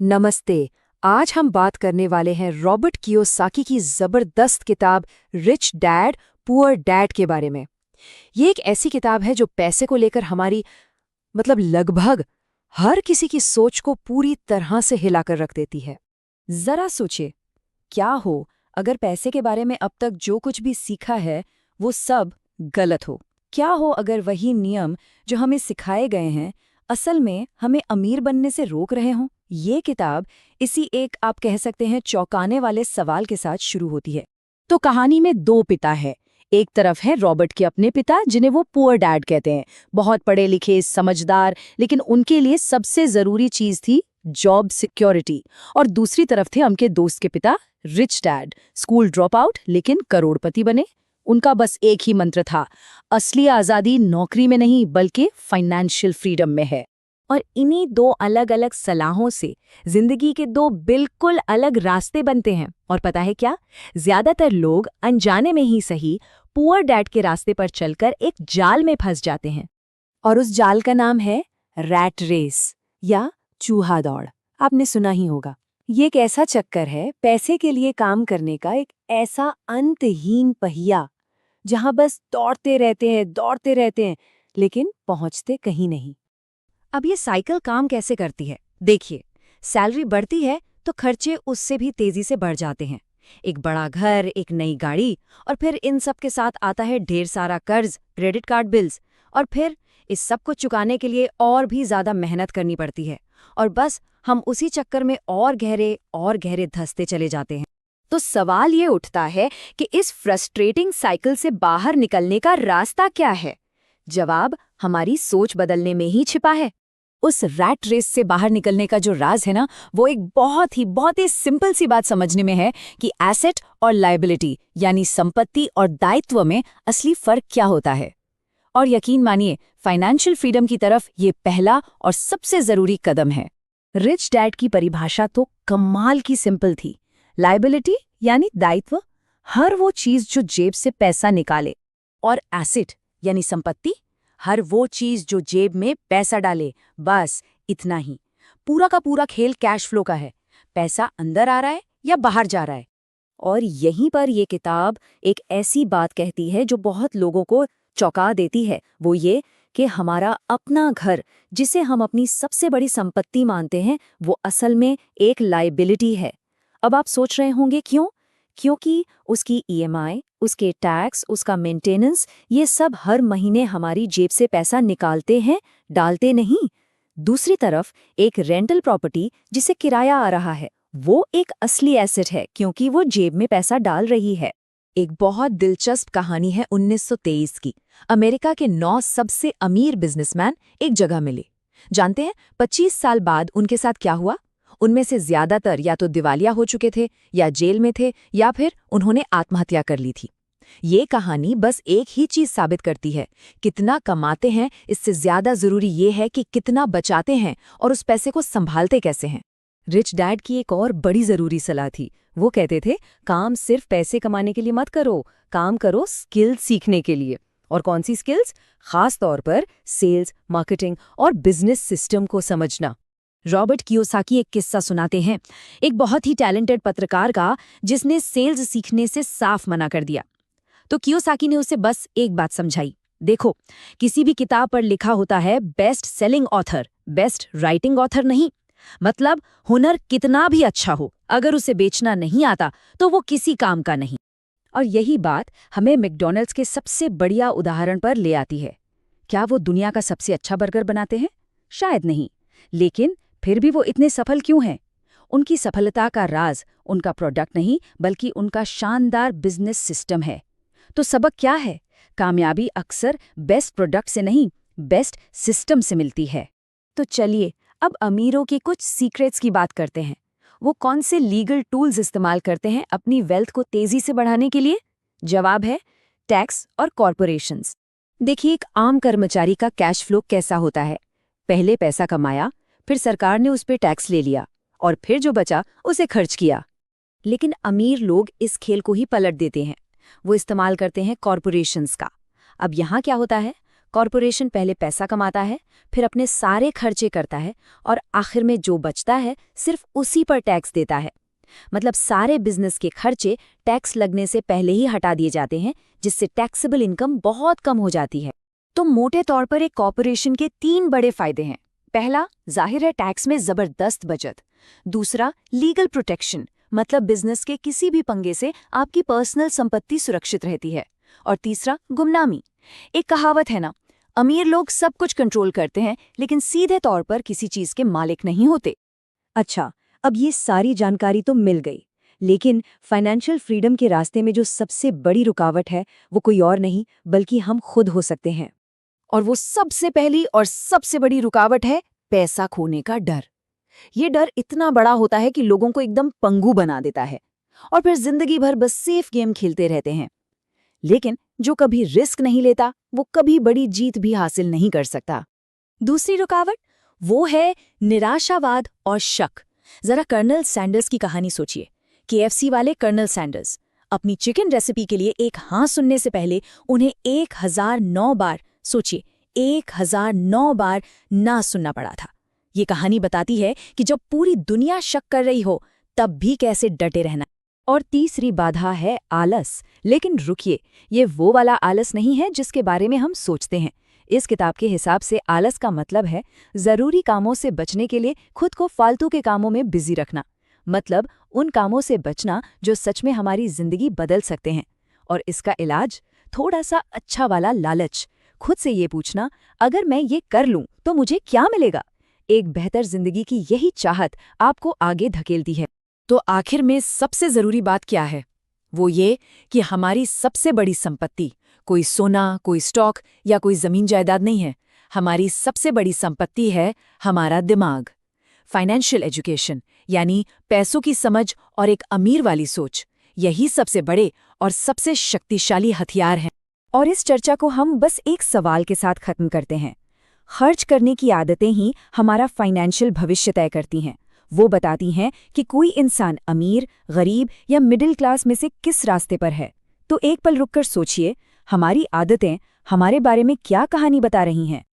नमस्ते। आज हम बात करने वाले हैं रॉबर्ट कियोसाकी की जबरदस्त किताब रिच डैड पुअर डैड के बारे में। ये एक ऐसी किताब है जो पैसे को लेकर हमारी लगभग हर किसी की सोच को पूरी तरह से हिलाकर रख देती है। जरा सोचिए, क्या हो अगर पैसे के बारे में अब तक जो कुछ भी सीखा है वो सब गलत हो? क्या हो अगर वही नियम जो हमें सिखाए गए हैं असल में हमें अमीर बनने से रोक रहे हों? ये किताब इसी एक आप कह सकते हैं चौंकाने वाले सवाल के साथ शुरू होती है। तो कहानी में दो पिता है। एक तरफ है रॉबर्ट के अपने पिता जिन्हें वो पुअर डैड कहते हैं, बहुत पढ़े लिखे समझदार, लेकिन उनके लिए सबसे जरूरी चीज थी जॉब सिक्योरिटी। और दूसरी तरफ थे उनके दोस्त के पिता rich dad, school drop out लेकिन करोड़पति बने। उनका बस एक ही मंत्र था, असली आजादी नौकरी में नहीं बल्कि फाइनेंशियल फ्रीडम में है। और इन्हीं दो अलग अलग सलाहों से जिंदगी के दो बिल्कुल अलग रास्ते बनते हैं। और पता है क्या, ज्यादातर लोग अनजाने में ही सही पुअर डैड के रास्ते पर चलकर एक जाल में फंस जाते हैं। और उस जाल का नाम है रैट रेस या चूहा दौड़। आपने सुना ही होगा। ये एक ऐसा चक्कर है, पैसे के लिए काम करने का एक ऐसा अंतहीन पहिया जहां बस दौड़ते रहते हैं लेकिन पहुंचते कहीं नहीं। अब ये साइकिल काम कैसे करती है? देखिए, सैलरी बढ़ती है तो खर्चे उससे भी तेजी से बढ़ जाते हैं। एक बड़ा घर, एक नई गाड़ी, और फिर इन सब के साथ आता है ढेर सारा कर्ज, क्रेडिट कार्ड बिल्स, और फिर इस सब को चुकाने के लिए और भी ज्यादा मेहनत करनी पड़ती है। और बस हम उसी चक्कर में और गहरे धंसते चले जाते हैं। तो सवाल ये उठता है कि इस फ्रस्ट्रेटिंग साइकिल से बाहर निकलने का रास्ता क्या है? जवाब हमारी सोच बदलने में ही छिपा है। उस रैट रेस से बाहर निकलने का जो राज है ना, वो एक बहुत ही सिंपल सी बात समझने में है कि एसेट और लायबिलिटी यानी संपत्ति और दायित्व में असली फर्क क्या होता है। और यकीन मानिए, फाइनेंशियल फ्रीडम की तरफ ये पहला और सबसे जरूरी कदम है। रिच डैड की परिभाषा तो कमाल की सिंपल थी। लायबिलिटी यानी दायित्व, हर वो चीज जो जेब से पैसा निकाले, और एसेट यानी संपत्ति, हर वो चीज जो जेब में पैसा डाले। बस इतना ही। पूरा का पूरा खेल कैश फ्लो का है। पैसा अंदर आ रहा है या बाहर जा रहा है। और यहीं पर ये किताब एक ऐसी बात कहती है जो बहुत लोगों को चौंका देती है। वो ये कि हमारा अपना घर, जिसे हम अपनी सबसे बड़ी संपत्ति मानते हैं, वो असल में एक लायबिलिटी है। अब आप सोच रहे होंगे क्यों? क्योंकि उसकी ईएमआई, उसके टैक्स, उसका मेंटेनेंस, ये सब हर महीने हमारी जेब से पैसा निकालते हैं, डालते नहीं। दूसरी तरफ एक रेंटल प्रॉपर्टी जिसे किराया आ रहा है, वो एक असली एसेट है क्योंकि वो जेब में पैसा डाल रही है। एक बहुत दिलचस्प कहानी है 1923 की। अमेरिका के 9 सबसे अमीर बिजनेसमैन एक जगह मिले। जानते हैं 25 साल बाद उनके साथ क्या हुआ? उनमें से ज्यादातर या तो दिवालिया हो चुके थे, या जेल में थे, या फिर उन्होंने आत्महत्या कर ली थी। ये कहानी बस एक ही चीज साबित करती है, कितना कमाते हैं इससे ज्यादा जरूरी ये है कि कितना बचाते हैं और उस पैसे को संभालते कैसे हैं। रिच डैड की एक और बड़ी जरूरी सलाह थी। वो कहते थे, काम सिर्फ पैसे कमाने के लिए मत करो, काम करो स्किल सीखने के लिए। और कौन सी स्किल्स? खास तौर पर सेल्स, मार्केटिंग और बिजनेस सिस्टम को समझना। रॉबर्ट कियोसाकी एक किस्सा सुनाते हैं, एक बहुत ही टैलेंटेड पत्रकार का जिसने सेल्स सीखने से साफ मना कर दिया। तो कियोसाकी ने उसे बस एक बात समझाई, देखो, किसी भी किताब पर लिखा होता है best selling author, best writing author नहीं। मतलब हुनर कितना भी अच्छा हो, अगर उसे बेचना नहीं आता तो वो किसी काम का नहीं। और यही बात हमें मैकडॉनल्ड्स के सबसे बढ़िया उदाहरण पर ले आती है। क्या वो दुनिया का सबसे अच्छा बर्गर बनाते हैं? शायद नहीं, लेकिन फिर भी वो इतने सफल क्यों हैं? उनकी सफलता का राज उनका प्रोडक्ट नहीं बल्कि उनका शानदार बिजनेस सिस्टम है। तो सबक क्या है? कामयाबी अक्सर बेस्ट प्रोडक्ट से नहीं, बेस्ट सिस्टम से मिलती है। तो चलिए अब अमीरों के कुछ सीक्रेट्स की बात करते हैं। वो कौन से लीगल टूल्स इस्तेमाल करते हैं अपनी वेल्थ को तेजी से बढ़ाने के लिए? जवाब है टैक्स और कॉरपोरेशंस। देखिए, एक आम कर्मचारी का कैश फ्लो कैसा होता है। पहले पैसा कमाया, फिर सरकार ने उस पर टैक्स ले लिया, और फिर जो बचा उसे खर्च किया। लेकिन अमीर लोग इस खेल को ही पलट देते हैं। वो इस्तेमाल करते हैं कॉरपोरेशंस का। अब यहाँ क्या होता है? कॉरपोरेशन पहले पैसा कमाता है, फिर अपने सारे खर्चे करता है और आखिर में जो बचता है सिर्फ उसी पर टैक्स देता है। मतलब सारे बिजनेस के खर्चे टैक्स लगने से पहले ही हटा दिए जाते हैं, जिससे टैक्सेबल इनकम बहुत कम हो जाती है। तो मोटे तौर पर एक कॉरपोरेशन के 3 बड़े फायदे हैं। पहला, जाहिर है टैक्स में जबरदस्त बचत। दूसरा, लीगल प्रोटेक्शन, मतलब बिजनेस के किसी भी पंगे से आपकी पर्सनल संपत्ति सुरक्षित रहती है। और तीसरा, गुमनामी। एक कहावत है ना, अमीर लोग सब कुछ कंट्रोल करते हैं लेकिन सीधे तौर पर किसी चीज के मालिक नहीं होते। अच्छा, अब ये सारी जानकारी तो मिल गई, लेकिन फाइनेंशियल फ्रीडम के रास्ते में जो सबसे बड़ी रुकावट है वो कोई और नहीं बल्कि हम खुद हो सकते हैं। और वो सबसे पहली और सबसे बड़ी रुकावट है पैसा खोने का डर। ये डर इतना बड़ा होता है कि लोगों को एकदम पंगु बना देता है और फिर जिंदगी भर बस सेफ गेम खेलते रहते हैं। लेकिन जो कभी रिस्क नहीं लेता वो कभी बड़ी जीत भी हासिल नहीं कर सकता। दूसरी रुकावट वो है निराशावाद और शक। जरा कर्नल सैंडर्स की कहानी सोचिए। KFC वाले कर्नल सैंडर्स अपनी चिकन रेसिपी के लिए एक हाँ सुनने से पहले उन्हें 1009 बार, सोचिए 1009 बार ना सुनना पड़ा था। ये कहानी बताती है कि जब पूरी दुनिया शक कर रही हो तब भी कैसे डटे रहना। और तीसरी बाधा है आलस। लेकिन रुकिए, ये वो वाला आलस नहीं है जिसके बारे में हम सोचते हैं। इस किताब के हिसाब से आलस का मतलब है जरूरी कामों से बचने के लिए खुद को फालतू के कामों में बिजी रखना। मतलब उन कामों से बचना जो सच में हमारी जिंदगी बदल सकते हैं। और इसका इलाज थोड़ा सा अच्छा वाला लालच। खुद से ये पूछना, अगर मैं ये कर लूं तो मुझे क्या मिलेगा? एक बेहतर जिंदगी की यही चाहत आपको आगे धकेलती है। तो आखिर में सबसे जरूरी बात क्या है? वो ये कि हमारी सबसे बड़ी संपत्ति कोई सोना, कोई स्टॉक या कोई जमीन जायदाद नहीं है। हमारी सबसे बड़ी संपत्ति है हमारा दिमाग। फाइनेंशियल एजुकेशन, यानी पैसों की समझ और एक अमीर वाली सोच, यही सबसे बड़े और सबसे शक्तिशाली हथियार हैं। और इस चर्चा को हम बस एक सवाल के साथ खत्म करते हैं। खर्च करने की आदतें ही हमारा फाइनेंशियल भविष्य तय करती हैं। वो बताती हैं कि कोई इंसान अमीर, गरीब या मिडिल क्लास में से किस रास्ते पर है। तो एक पल रुककर सोचिए, हमारी आदतें हमारे बारे में क्या कहानी बता रही हैं?